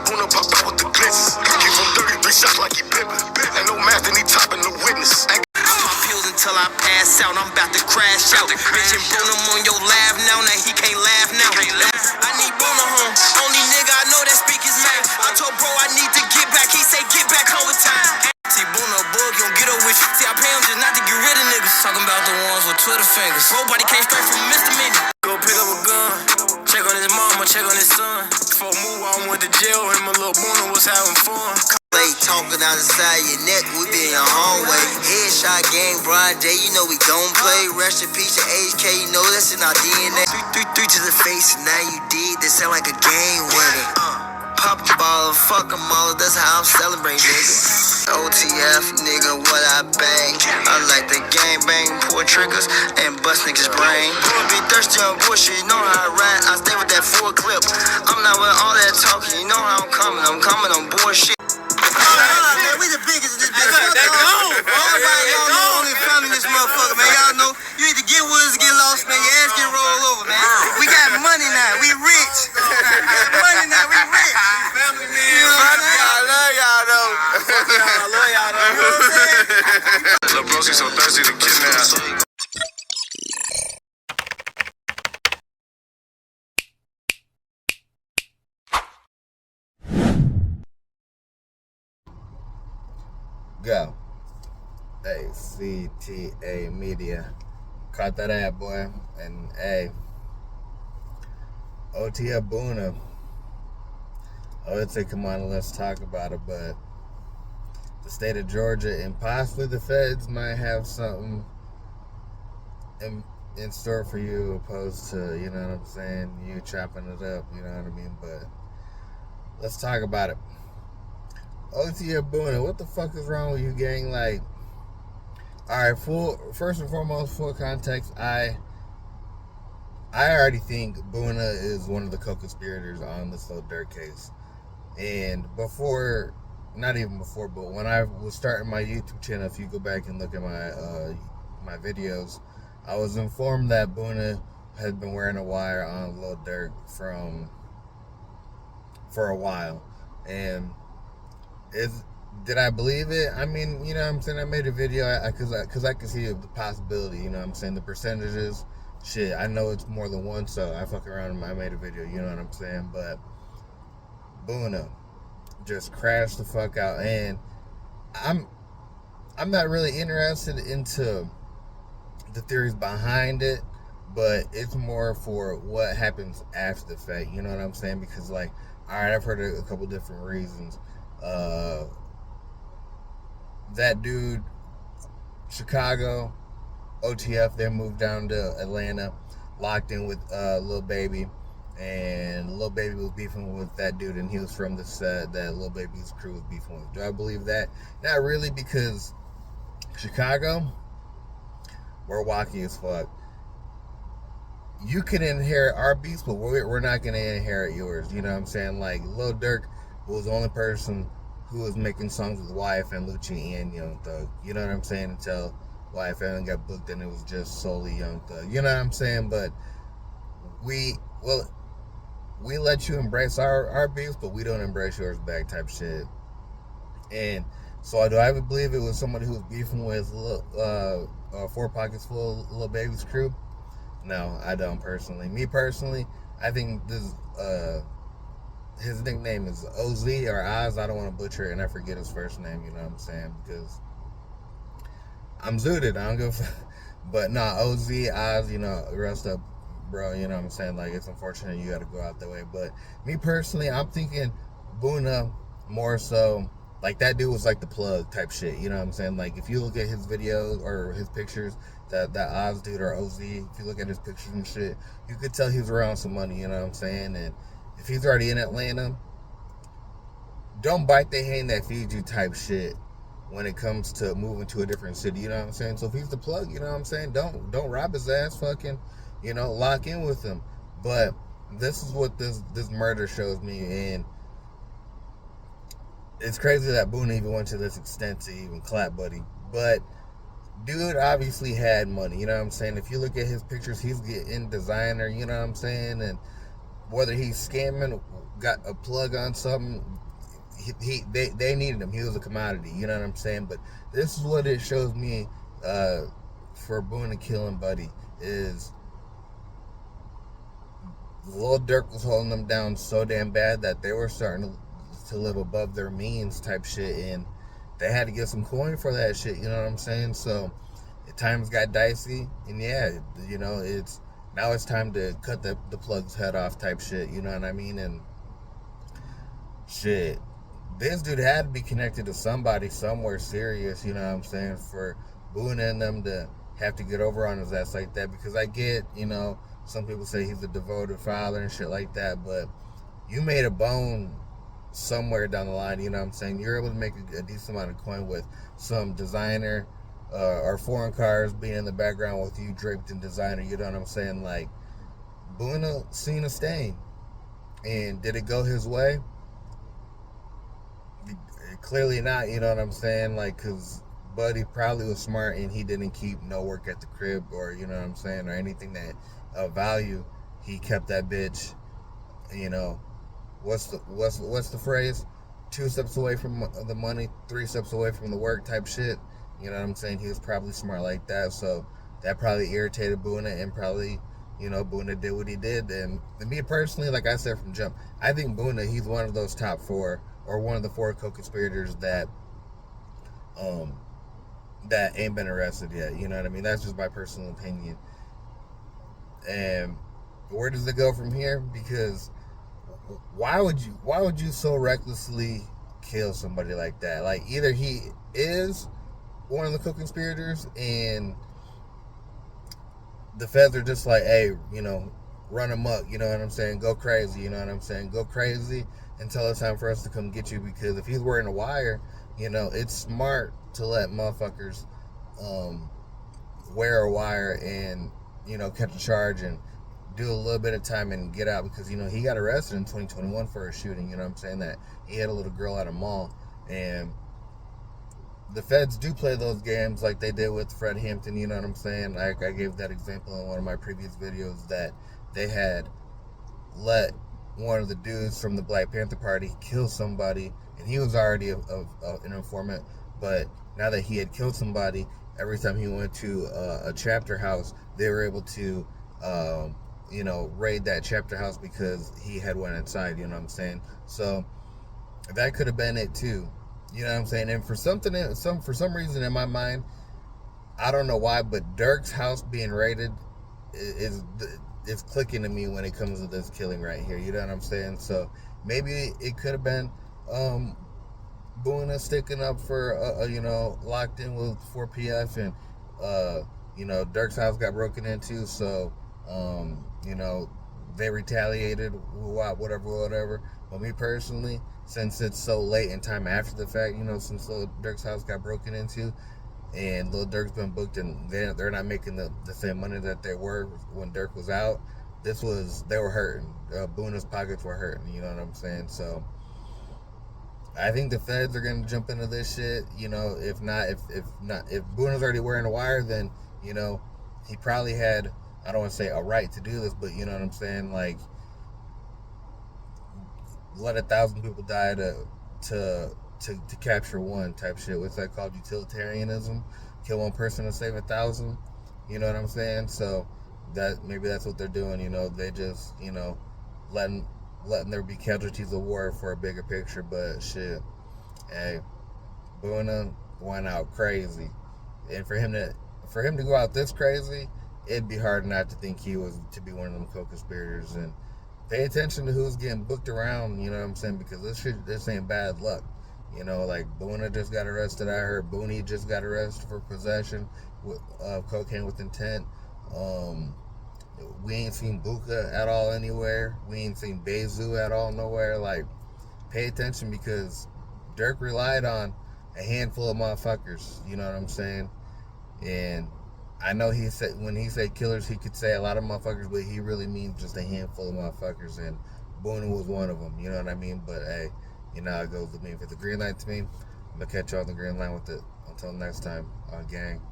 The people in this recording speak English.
Boona pop out with the glitz. Keep him dirty, 3 shots like he pimpin'. Ain't no math, then he topping the witness. I pop pills until I pass out. I'm about to crash out. Bitch and Boona on your laugh now. Now he can't laugh now. I need Boona home. Only nigga I know that speak his mouth. I told bro I need to get back. He say get back home with time. See Boona a bug, you don't get up with you. See I pay him just not to get rid of niggas. Talking about the ones with Twitter fingers. Nobody came straight from Mr. Minnie. Go pick up a gun. Check on his mama, check on his son. Before move on went to jail, him and Lil Boona was having fun. Talking out the side of your neck, we be in your hallway. Headshot gang, broad day, you know we gon' play. Rest in peace to HK, you know that's in our DNA. 3 to the face, and now you did. That sound like a game winner. Pop the ball, fuck them all, that's how I'm celebrating, nigga. OTF, nigga, what I bang. I like the gang bang, pull triggers, and bust niggas' brain. Boy, be thirsty on bullshit, you know how I ride. I stay with that full clip. I'm not with all that talking, you know how I'm coming on bullshit. Man, we the biggest in this bitch. Everybody y'all know only family in this motherfucker, man. Y'all know you either get woods or get lost, man. Your ass get rolled over, man. We got money now. We rich. We got money now. We rich. Family, man. You know what I'm saying? I love y'all, though. I love y'all, though. You know what I'm saying? Lil' Broski so thirsty to kidnap. Go. Hey, CTA Media. Caught that ad, boy. And hey, OTF Boona. I would say, come on, let's talk about it. But the state of Georgia and possibly the feds might have something in store for you, opposed to, you know what I'm saying, you chopping it up, you know what I mean? But let's talk about it. OTF Boona, what the fuck is wrong with you, gang? Like, alright, first and foremost, full context, I already think Boona is one of the co-conspirators on this little Durk case. And before, not even before, but when I was starting my YouTube channel, if you go back and look at my videos, I was informed that Boona had been wearing a wire on Lil Durk for a while. And did I believe it? I mean, you know what I'm saying? I made a video because I could see the possibility, you know what I'm saying? The percentages, shit, I know it's more than one, so I fuck around and I made a video, you know what I'm saying? But Boona just crashed the fuck out, and I'm not really interested into the theories behind it, but it's more for what happens after the fact, you know what I'm saying? Because, like, alright, I've heard a couple different reasons. That dude, Chicago, OTF, then moved down to Atlanta, locked in with Lil Baby, and Lil Baby was beefing with that dude, and he was from the set that Lil Baby's crew was beefing with. Do I believe that? Not really, because Chicago, we're wacky as fuck. You can inherit our beats, but we're not going to inherit yours. You know what I'm saying? Like, Lil Durk was the only person who was making songs with YFN, Lucci, and Young Thug. You know what I'm saying? Until YFN got booked and it was just solely Young Thug. You know what I'm saying? But we let you embrace our beats, but we don't embrace yours back type shit. And so do I ever believe it was somebody who was beefing with 4 Pockets Full of Lil Baby's crew? No, I don't personally. Me personally, I think this his nickname is OZ or Oz. I don't want to butcher it, and I forget his first name, you know what I'm saying? Because I'm zooted. I don't give a fuck. But nah, OZ, Oz, you know, rest up, bro. You know what I'm saying? Like, it's unfortunate you got to go out that way. But me personally, I'm thinking Boona more so. Like, that dude was like the plug type shit, you know what I'm saying? Like, if you look at his videos or his pictures, that Oz dude or OZ, if you look at his pictures and shit, you could tell he was around some money, you know what I'm saying? And if he's already in Atlanta, don't bite the hand that feeds you type shit when it comes to moving to a different city, you know what I'm saying? So if he's the plug, you know what I'm saying? Don't rob his ass, fucking, you know, lock in with him. But this is what this murder shows me, and it's crazy that Boona even went to this extent to even clap Buddy. But dude obviously had money, you know what I'm saying? If you look at his pictures, he's getting designer, you know what I'm saying? And whether he's scamming, got a plug on something, they needed him. He was a commodity. You know what I'm saying? But this is what it shows me for Boona killing Buddy is Lil Durk was holding them down so damn bad that they were starting to live above their means type shit, and they had to get some coin for that shit. You know what I'm saying? So times got dicey, and yeah, you know, it's time to cut the plug's head off type shit. You know what I mean? And shit, this dude had to be connected to somebody somewhere serious, you know what I'm saying, for Boona and them to have to get over on his ass like that. Because I get, you know, some people say he's a devoted father and shit like that, but you made a bone somewhere down the line, you know what I'm saying? You're able to make a decent amount of coin with some designer or foreign cars being in the background with you draped in designer, you know what I'm saying? Like, Boona seen a stain. And did it go his way? Clearly not, you know what I'm saying? Like, because Buddy probably was smart and he didn't keep no work at the crib, or, you know what I'm saying, or anything that of value. He kept that bitch, you know, what's the phrase? 2 steps away from the money, 3 steps away from the work type shit. You know what I'm saying? He was probably smart like that, so that probably irritated Boona, and probably, you know, Boona did what he did. And me personally, like I said from jump, I think Boona, he's one of those top 4, or one of the 4 co-conspirators that ain't been arrested yet. You know what I mean? That's just my personal opinion. And where does it go from here? Because why would you so recklessly kill somebody like that? Like, either he is one of the co-conspirators and the feds are just like, hey, you know, run amok, you know what I'm saying? Go crazy, you know what I'm saying? Go crazy until it's time for us to come get you. Because if he's wearing a wire, you know, it's smart to let motherfuckers wear a wire and, you know, catch a charge and do a little bit of time and get out. Because, you know, he got arrested in 2021 for a shooting, you know what I'm saying? That he had a little girl at a mall. And the feds do play those games like they did with Fred Hampton, you know what I'm saying? Like, I gave that example in one of my previous videos, that they had let one of the dudes from the Black Panther Party kill somebody, and he was already an informant. But now that he had killed somebody, every time he went to a chapter house, they were able to, you know, raid that chapter house because he had went inside, you know what I'm saying? So that could have been it too. You know what I'm saying? And for some reason in my mind, I don't know why, but Durk's house being raided is clicking to me when it comes to this killing right here. You know what I'm saying? So maybe it could have been Boona sticking up for you know, locked in with 4PF, and you know, Durk's house got broken into, so you know, they retaliated, whatever. But me personally, since it's so late in time after the fact, you know, since Lil Durk's house got broken into and Lil Durk's been booked and they're not making the same money that they were when Durk was out, they were hurting. Boona's pockets were hurting, you know what I'm saying? So I think the feds are gonna jump into this shit. You know, if Boona's already wearing a wire, then, you know, he probably had, I don't want to say a right to do this, but you know what I'm saying? Like, let 1,000 people die to capture one type shit. What's that called? Utilitarianism. Kill one person to save 1,000. You know what I'm saying? So maybe that's what they're doing. You know, they just, you know, letting there be casualties of war for a bigger picture. But shit, hey, Boona went out crazy, and for him to go out this crazy, it'd be hard not to think he was to be one of them co-conspirators. And pay attention to who's getting booked around, you know what I'm saying? Because this ain't bad luck. You know, like, Boona just got arrested. I heard Booney just got arrested for possession of cocaine with intent. We ain't seen Buka at all anywhere. We ain't seen Bezu at all nowhere. Like, pay attention, because Durk relied on a handful of motherfuckers. You know what I'm saying? And I know when he said killers, he could say a lot of motherfuckers, but he really means just a handful of motherfuckers, and Boona was one of them, you know what I mean? But hey, you know how it goes with me. If it's a green light to me, I'm gonna catch you on the green line with it. Until next time, gang.